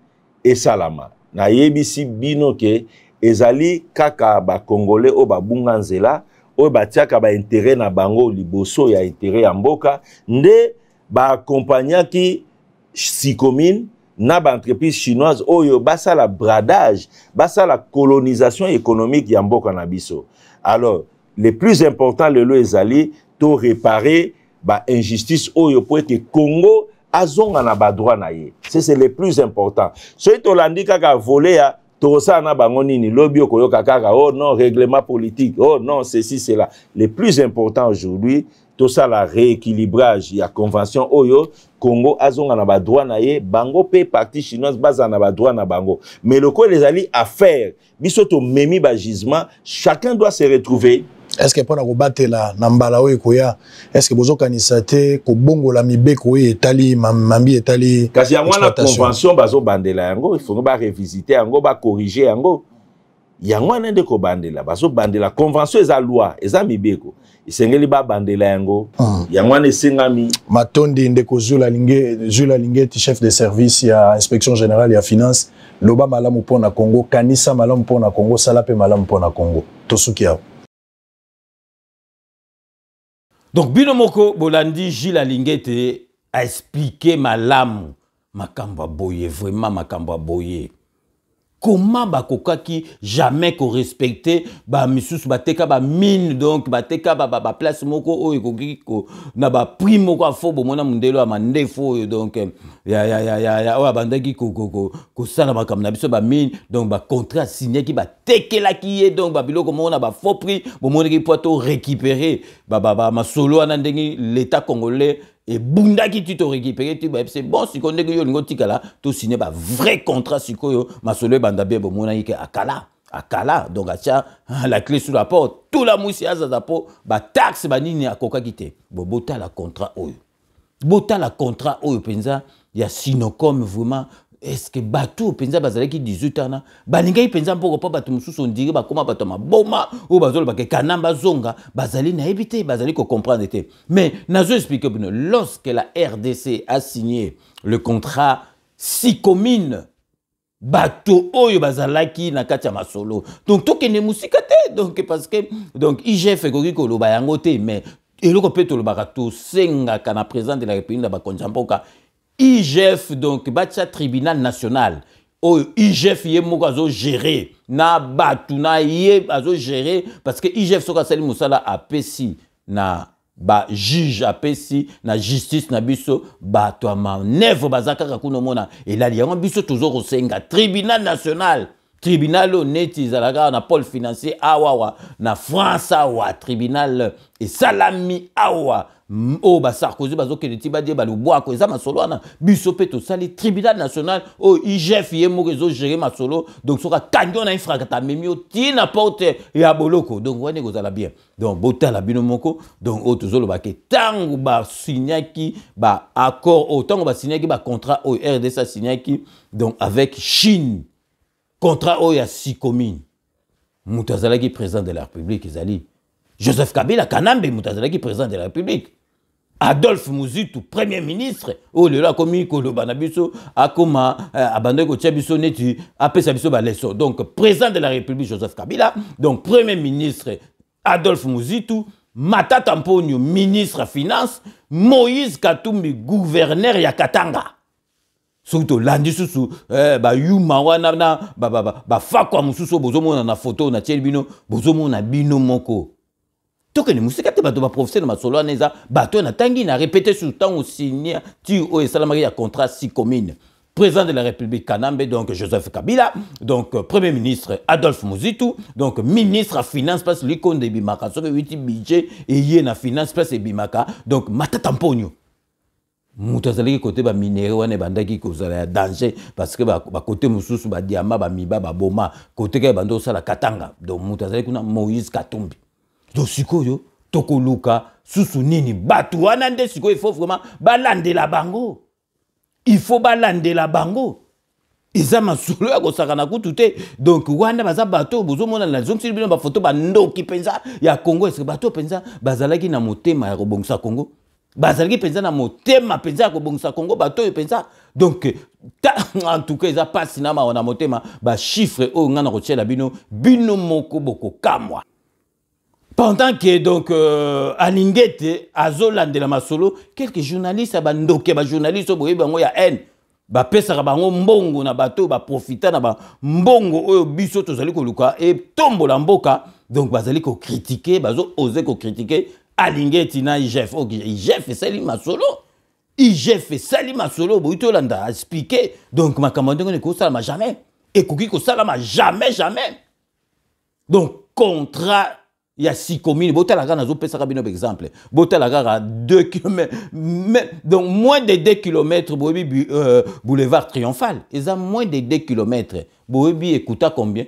esalama na yebisi bino ke ezali kaka ba congolais o babunga nzela o batiaka ba intérêt na bango liboso ya intérêt ya mboka nde ba accompagnaki Sicomine na ba entreprise chinoise oyo basala bradage basala colonisation économique ya mboka na biso. Alors le plus important le ezali to réparer ba injustice oyo pour que Congo azonga na ba droit na ye. C'est le plus important. Soki to landi kaka voler ya tosa na bango nini lobby okoyoka kaka oh non règlement politique oh non ceci cela. Le plus important aujourd'hui tout ça la rééquilibrage ya convention oyo Congo azonga na ba droit na ye bango pe partie chinoise baza na ba droit na bango. Mais le quoi les alliés à faire biso to memi ba gisement chacun doit se retrouver. Est-ce que pona ko batela na mbala oyo koya est-ce que bozo kanisa te ko bongola mibeko oyo etali mambi etali kasi ya mwana convention bazo bandela yango il faut ba revisiter yango ba corriger yango yango wana nde kobandela bazo bandela convention eza loi eza mibeko isengeli ba bandela yango yango wana esengami Matondi ndeko Zula Lingeti chef de service ya inspection générale ya finance loba malamu pona Congo kanisa malamu pona Congo salape malamu pona Congo tosuki awo. Donc binomoko bolandi Gilles Lingeti a expliqué malamu makamba boye vraiment makamba boye. Comment bakokaki jamais ko respecter ba misusu bateka ba mine donc bateka ba place moko o ekoki ko na ba prix moko afo bomona mundelo ya mandefo donc ya o abandaki ko sala makamna biso ba mine donc ba contrat signé ki ba tekela ki donc ba biloko mona ba faux prix bomona ki poto récupérer ba masolo ana ndengi l'état congolais et bunda qui tu te récupéré tu c'est bon si qu'on est que yo lingo tikala to signer ba vrai contrat sikoyo masolo banda bien bomona yike akala donc acha la clé sous la porte tout la mousse ya zazapo ba taxe ba nini akoka kité bota la contrat oyo penza ya Sinocom vraiment. Est-ce que bateau penza bazali ki 18 ans na balingai penza mpoko pa bato mususu ndiri bakoma bato maboma ou bazolo bake kanamba zonga bazali na éviter bazali ko comprendre té mais nazo expliquer bien lorsque la RDC a signé le contrat Sicomine bateau oyo bazalaki na kati ya masolo donc tokende musika te donc parce que donc IGF ekoki koloba yango te mais eloko pe tolobaka tosengaka na président de la République na bakonza mpoka IGF donc bacha tribunal national o IGF yé moko azo gérer na batu na yé azo gérer parce que IGF soka sali musala apesi na ba juge apesi na justice na biso bato a manœuvre bazaka kuno mona et là yango biso toujours osenga tribunal national tribunal neti zalaka na pôle financier awawa na France awa tribunal et salami awa o ba Sarkozy bazo ke ti ba die ba lobwa ko eza masolo ana biso pe to sali tribunal national o IGF yemo rezo gérer masolo donc soka kanyo na infragata memio ti na porte ya boloko donc wane ko zala bien donc botala bino moko donc o tozolo ba ke tangu ba signaki ba accord o tangu ba signaki ba contrat o RDC signaki donc avec Chine contrat o ya Sicomine Moutazalaki président de la République ezali Joseph Kabila Kanambe Moutazalaki président de la République Adolphe Muzitu premier ministre oh le là comme koloba na biso akoma abandonné ko biso neti apesa biso ba leçon donc président de la République Joseph Kabila donc premier ministre Adolphe Muzitu Matata Mponyo ministre finance Moïse Katumbi gouverneur ya Katanga surtout landi susu ba yuma wana na ba fakwa mususu bozomona na photo na tielbino bozomona bino moko tokene musika te bato ba professeur na masolo aneza bato na tangi na répéter sur temps au signer tu o salamari ya contrat Sicomine président de la République Kanambe donc Joseph Kabila donc premier ministre Adolphe Muzitu donc ministre à finance parce l'icône de Bimaka so 8 budget et yé na finance place Bimaka donc Matata Mponyo Moutazali côté ba minéraux wane bandaki ko zala danger parce que ba côté mususu ba diamant ba miba ba boma côté ka bando sala Katanga donc Moutazali kuna Moïse Katumbi donc sikoyo toko luka susu nini batu wana nde sikoyo il faut vraiment balandela bango il faut balandela bango eza masolo ya kosaka na kutu te donc wana baza bato bozomona na zomsili bino ba photo ba ndoki penza ya Congo est-ce que bato penza bazalaki na motema ya kobongisa Congo bazalaki penza na motema penza ya kobongisa Congo bato penza donc en tout cas eza pasi na ma na motema ba chiffre o ngana kotiela bino moko boko kamwa pendant que donc Alingete azolandela masolo quelques journalistes ba ndoke ba journalistes boye bango ya haine ba pesa bango mbongo na bato ba profita na ba mbongo oyo biso tozali ko luka et tombola mboka donc bazali ko critiquer bazo oser ko critiquer Alingete na IGF IGF sali masolo IGF sali masolo boye to landa expliquer donc makamando ne ko sala jamais et koki ko sala jamais donc contrat il y a Sicomine, Botalaga n'a pas ça comme exemple. Botalaga a 2 km, donc moins de 2 km, boulevard Triomphal. Ils ont moins de 2 km. Boebi écouta combien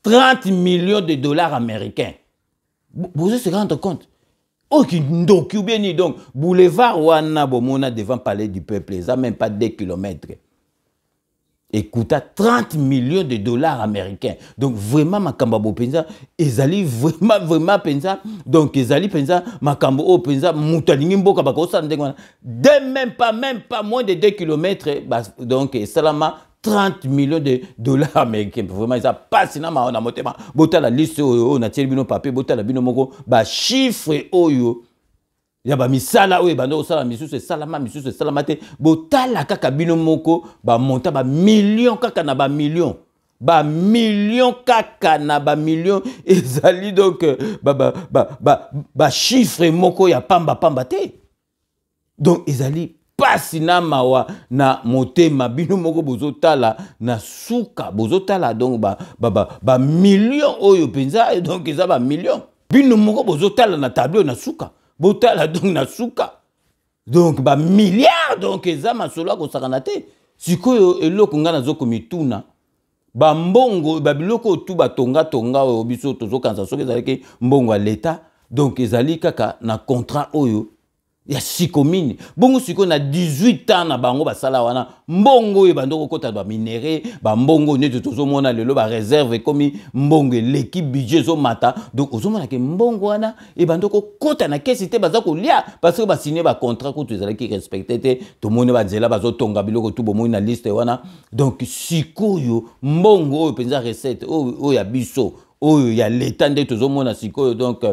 30 millions de dollars américains. Vous se rendez compte? Aucun document, donc, boulevard Wana Bomona devant Palais du Peuple, ils n'ont même pas 2 km. Écoute, 30 millions de dollars américains. Donc vraiment Makamba penza ezali vraiment penza donc ezali penza Makambo penza mutalingi mboka bakosa ndengwana de même pas moins de 2 km donc salama 30 millions de dollars américains. Vraiment ça passe na ma motema bota la liste on a tiré bino papier bota la bino moko ba chiffre oyo ya ba misala oyo bando sala misusu salama misusu salamate botala kaka bino moko ba monta ba million kaka na ba million kaka na ba million ezali donc ba chiffre moko ya pamba te donc ezali pasi na mawa na motema bino moko bozotala na suka bozotala donc ba million oyo penza donc eza ba million bino moko bozotala na tableau na suka botala donc na suka donc ba milliards donc eza masolo ko sakanate sikoyo eloko ngana zoko mituna ba mbongo ba biloko tu ba tonga oyo biso tozo kanza soki ezalaki mbongo ya leta donc ezali kaka na contrat oyo ya sikomini bongo siko na 18 ans na bango basala wana mbongo e bandoko kota ba minéré ba mbongo ne tozo mona lelo ba réserve komi mbongo l'équipe budget zo mata donc ozo mona ke mbongo wana e bandoko kota na kesi te baza ko lia parce que ba signer ba contrat ko tozala ki respecter te to mona ba nzela bazo tonga biloko tu bomo na liste wana donc sikoyo mbongo penza recette o ya biso oyo ya l'état nde tozo mona sikoyo donc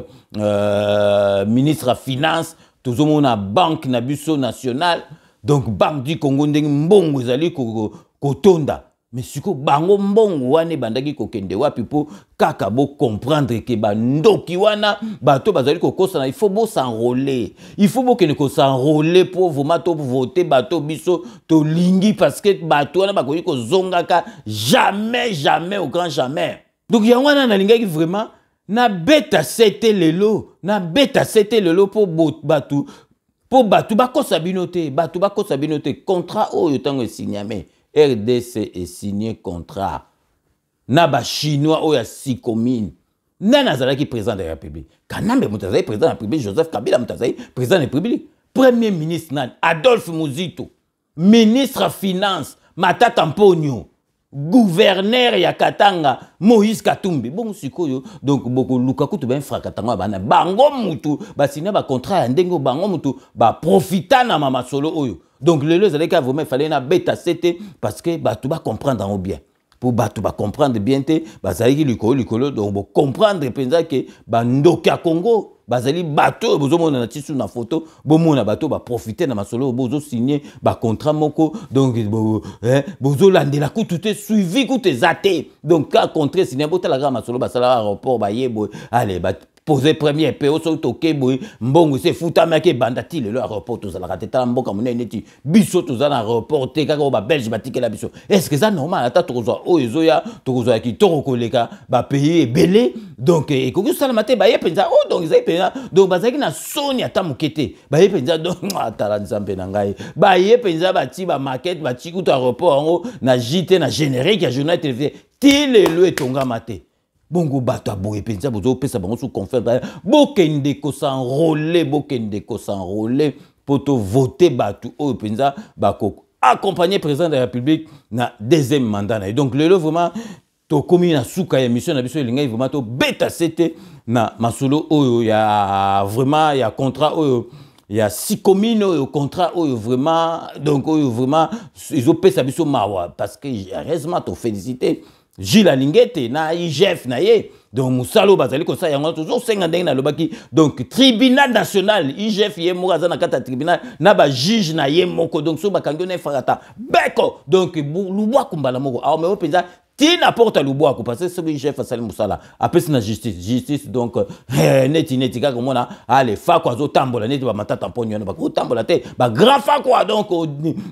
ministre à finance toujours na banque na biso nationale donc banque du Congo ndenge mbongo ezali kotonda mais siko bango mbongo wana bandaki kokende wapi po kaka bo comprendre que bandoki wana bato bazali kokosana il faut bo s'enrôler il faut bo kene ko s'enrôler pour vraiment to voter bato biso to lingi parce que bato wana bakoki ko zongaka jamais au grand jamais donc ya wana na lingaki vraiment na beta sete lelo po batu bakosa binote contrat oyo tango signame RDC est signé contrat na ba chinois oyo sikomine nana azalaki président de la République kanambe mutazai président de la République Joseph Kabila mutazai président de la République premier ministre nan Adolphe Muzito ministre finance Matata Mponyo gouverneur ya Katanga Moïse Katumbi bon sikoyo donc boko lukaku to ben frakatanga bana bango mutu basina ba contrat ya ndengo bango mutu ba profita na mama solo oyo donc lelo zaleka vraiment fallait na beta c'était parce que batu ba comprendre en bien pour batu ba comprendre bien te bazali likolo donc bo comprendre penza que ba ndoka Congo bazali bato bozo mona na tisu na photo bo mona bato ba profiter na masolo bozo signer ba contrat moko donc bozo landela ku tout est suivi ku te zate donc ka contrat signer botala ga masolo basala aéroport ba yebo allez ba poser premier PO so toke boy mbongo se futa make bandati le aéroport to zala kateta mboka monene ti biso to zala aéroport te kaka ba belge batikela biso est-ce que ça normal ata to zo o ezoya to zo ki to koleka ba pays belé donc et ko sala mate ba yepenza oh donc ils penza donc bazaki na soni ata mukete ba yepenza donc atala nzambe na ngai ba yepenza ba ti ba market ba ti ku to aéroport ngo na JT na générique ya journal télévisé ti le etonga mate bongo bato aboye penza bozo pesa bango sous conférence bokende ko s'enrôler poto voter bato o penza bako accompagner président de la République na deuxième mandat et donc lelo vraiment to komi na suka ya mission na biso elingai vraiment to beta c'était na masolo oyo ya vraiment ya contrat oyo ya sikomino oyo contrat oyo vraiment donc oyo vraiment ils ont pesa biso mawa parce que heureusement to féliciter Gilles Alingete na IGF na ye donc musalo bazali ko sa yango toujours 50 na lobaki donc tribunal national IGF ye moraza na kata tribunal na ba juge na ye moko donc so bakango na farata beko donc lubwa kumbala moko awo me openza ti n'apporte lubwa ko parce que ce IGF asali musala apesi na justice donc neti kaka mona ale fa kwa zo tambola neti ba matata mponyo na ba ko tambola te ba grand fa kwa donc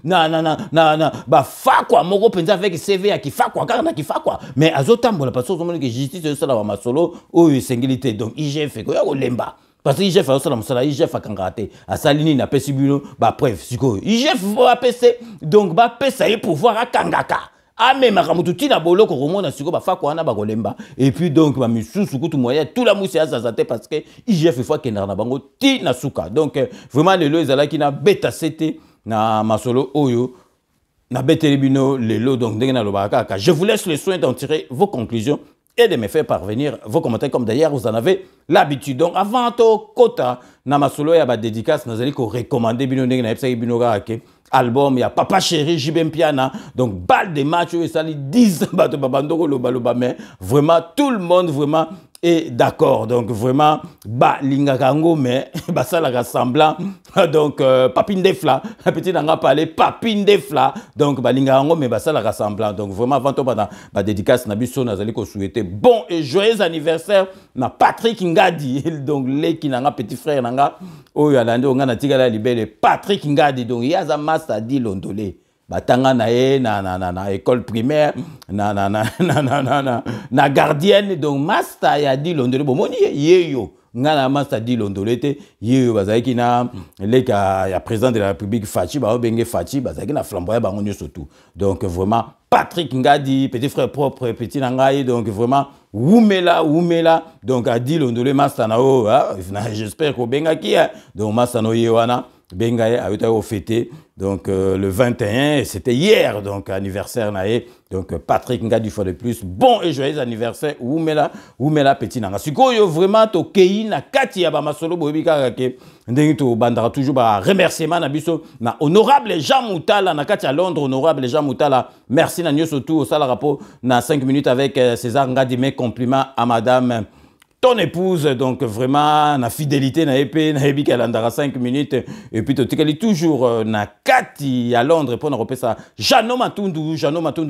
na ba fa kwa moko penza avec CV ya ki fa kwa kaka na ki fa kwa mais azo tambola parce que zo mona que justice yo sala ba masolo oyo singilité donc IGF ko ya ko lemba parce que IGF a aussi la musala IGF a kangate a salini na pesi bino ba preuve siko IGF va pese donc ba pesa et pouvoir a kangaka a même makamutu tina boloko romona siko ba fa ko na ba kolemba et puis donc ba misusu kutu moya tout la musi azazate parce que IGF fois kenda na bango tina suka donc vraiment le ezala ki na beta cete na masolo oyo na betelebino lelo donc ndengena lobaka. Je vous laisse le soin d'en tirer vos conclusions et de me faire parvenir vos commentaires comme d'ailleurs vous en avez l'habitude. Donc avant to kota na masolo ya ba dédicace nazali ko recommander bino ndenge na epsa bino ga ke album ya Papa Chéri Jibem Piana, donc balle de match et ça 10 bato babandoko loba mais vraiment tout le monde vraiment est d'accord. Donc vraiment ba lingakango mais ba ça la rassemblant donc Papine Defla petit nanga parler Papine Defla donc ba lingakango mais ba ça la rassemblant. Donc vraiment avant to ba dédicace na biso nazali ko souhaiter bon et joyeux anniversaire na Patrick Ngadi donc les qui nanga petit frère nanga oyo alande onga na tigala libele Patrick Ngadi donc yaza master di londolé batanga na ye na école primaire na gardienne donc master ya di londolé bomoni yeyo ngana master di londolé te yeyo bazaki na leka ya président de la République Fachi ba obenge Fachi bazaki na flamboyant bango nyo surtout. Donc vraiment Patrick Ngadi petit frère propre petit nangai donc vraiment Oumela donc a dit l'ondolé master na o j'espère ko benga ki donc master no yewana benga a été au fêté donc le 21 c'était hier donc anniversaire nae donc Patrick Ngadi fois de plus bon et joyeux anniversaire Oumela petit nanga sikoyo vraiment to kei na kati ya ba masolo boyebika ke ndenge to bandara toujours ba remerciement na biso na honorable Jean Moutala na kati ya Londres. Honorable Jean Moutala merci na nyoso tout au sala rapport na 5 minutes avec César Ngadi. Mes compliments à madame ton épouse, donc vraiment na fidélité na épée na ebi qu'elle andara 5 minutes et puis tu toujours na kati à Londres pour na repérer ça. Jano Matundu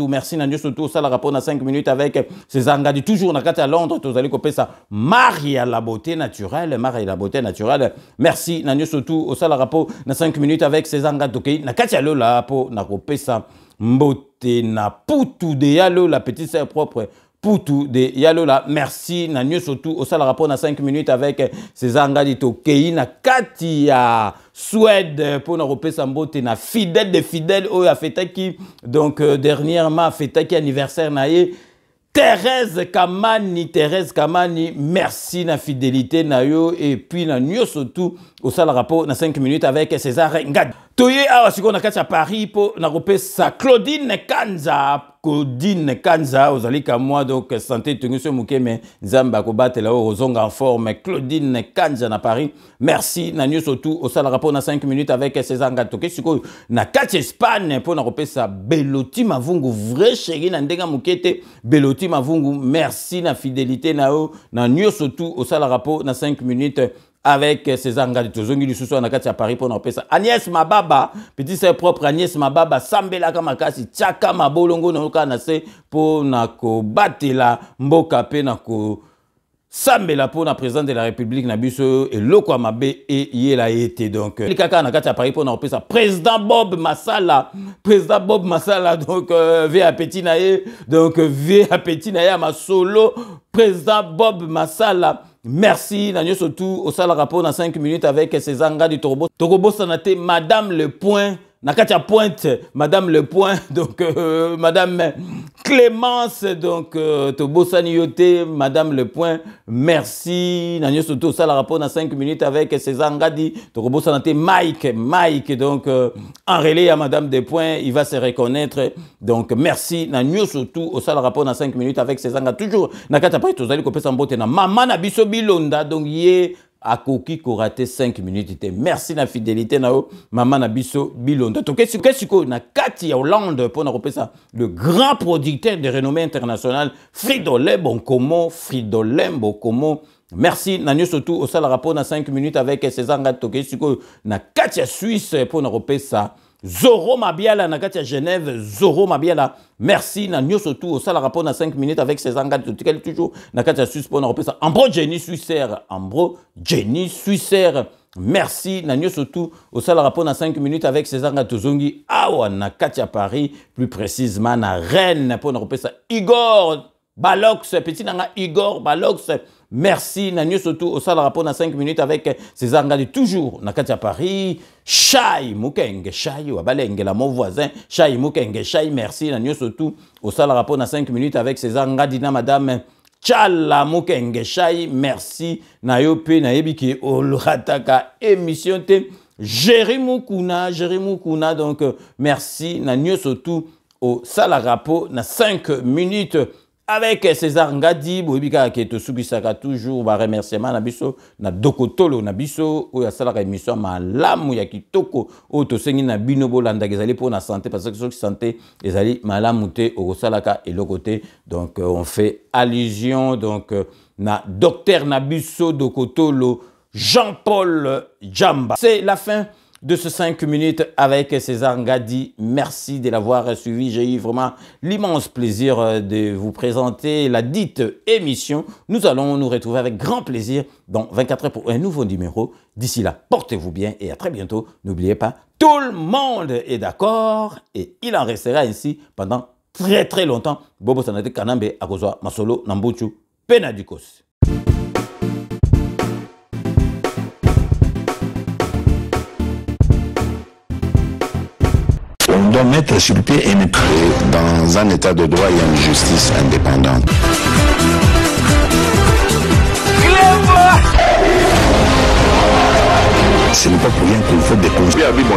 merci na surtout ça la rapport na 5 minutes avec César Ngadi toujours na kati à Londres tu allez copier ça. Marie à la beauté naturelle merci na surtout au ça la rapport na 5 minutes avec César Ngadi na kati à là pour na copier ça mbote na putu de yalo la petite sœur propre Poutou de Yalola, merci. Na surtout au sala rapport na 5 minutes avec César Ngadi Tokei na Katia Suède pour na repé sambote na fidèle de fidèle au a fêté qui donc dernièrement fêté qui anniversaire naie Thérèse Kamani, merci na fidélité na yo et puis na surtout au sala rapport na 5 minutes avec César Ngadi. Toye awa siko na kati ya Paris pour na repé sa Claudine Kanza ozali ka moi donc santé tungiso muke mais nzamba ko batela ozonga en forme Claudine Kanza na Paris merci na surtout au sala rapport na 5 minutes avec César Ngadi toke siko na kati Espagne pour na repé sa Beloti Mavungu vrai chéri na ndenga mukete Beloti Mavungu merci na fidélité na o na surtout au sala rapport na 5 minutes avec César Ngadi tozongi lisusu na kati ya Paris pour na pesa Agnès Mababa petit sœur propre Agnès Mababa sambela kama kasi chaka mabolongo na kana se pour na ko batela mboka pe na ko sambela pour na président de la République na biso et loko mabe et yela été donc likaka na kati ya Paris pour na pesa président Bob Massala donc via petit nae donc via petit nae ma solo président Bob Massala. Merci, Nanyo surtout au sala rapport dans 5 minutes avec César Ngadi Togobo Sanate, Madame Le Point, Nakatia Pointe, Madame Le Point, donc Madame Clémence, donc Togo Saniote, Madame Le Point, merci, Nanyo surtout au sala rapport dans 5 minutes avec César Ngadi Togobo Sanate, Mike, donc en relais à Madame Le Point, il va se reconnaître, donc merci, Nanyo surtout au sala rapport dans 5 minutes avec César Ngadi, toujours, Nakatia Pointe, vous allez couper sans beauté, Maman Nabiso Bilonda, donc yé. A Koki Koraté 5 minutes. Merci la fidélité nao maman Nabiso Bilonda. Donc qu'est-ce que na Katia Hollande pour na repérer ça le grand producteur de renommée internationale Fridolin Bonkomo merci Nanyo surtout au sala rapport na 5 minutes avec César Ngadi qu'est-ce que na Katia Suisse pour na repérer ça Zoro Mabiala na Katia Genève Zoro Mabiala merci Nanyo surtout au sala rapport na 5 minutes avec César Ngadi toujours na Katia Suisse pour na repérer ça Ambro Jenny Suisser merci Nanyo surtout au sala rapport na 5 minutes avec César Ngadi Tozongi awa na Katia Paris plus précisément na Rennes pour na repérer ça Igor Balox petit nanga Igor Balox merci Nanyo surtout au sala rapport na 5 minutes avec César Ngadi toujours na Katia Paris Chai Mukenge Chai Wabalenge la mon voisin Chai Mukenge Chai merci Nanyo surtout au sala rapport na 5 minutes avec César Ngadi na madame Tchala Mukenge Chai merci na yo pe na yebi ki olrataka émission te Jérémy Kuna, donc merci, na nyo surtout au Salarapo, na 5 minutes avec César Ngadi, Boibika qui est subisaka toujours, ba remerciement na biso, na Dokotolo na biso, ou ya salaka émission malamu ya kitoko, ou to sengi na binobo landa gezali pour na santé, parce que ceux qui santé, ezali malamu te, au salaka et le côté, donc on fait allusion, donc na docteur Nabiso Dokotolo, Jean-Paul Djamba. C'est la fin de ce 5 minutes avec César Ngadi. Merci de l'avoir suivi. J'ai eu vraiment l'immense plaisir de vous présenter la dite émission. Nous allons nous retrouver avec grand plaisir dans 24 heures pour un nouveau numéro. D'ici là, portez-vous bien et à très bientôt. N'oubliez pas, tout le monde est d'accord et il en restera ainsi pendant très longtemps. Bobo Sanate Kanambe Akozwa Masolo Nambuchu Penadikos. On doit mettre sur pied et dans un état de droit, il y a une justice indépendante. Ce n'est pas pour rien qu'il faut découvrir. Clément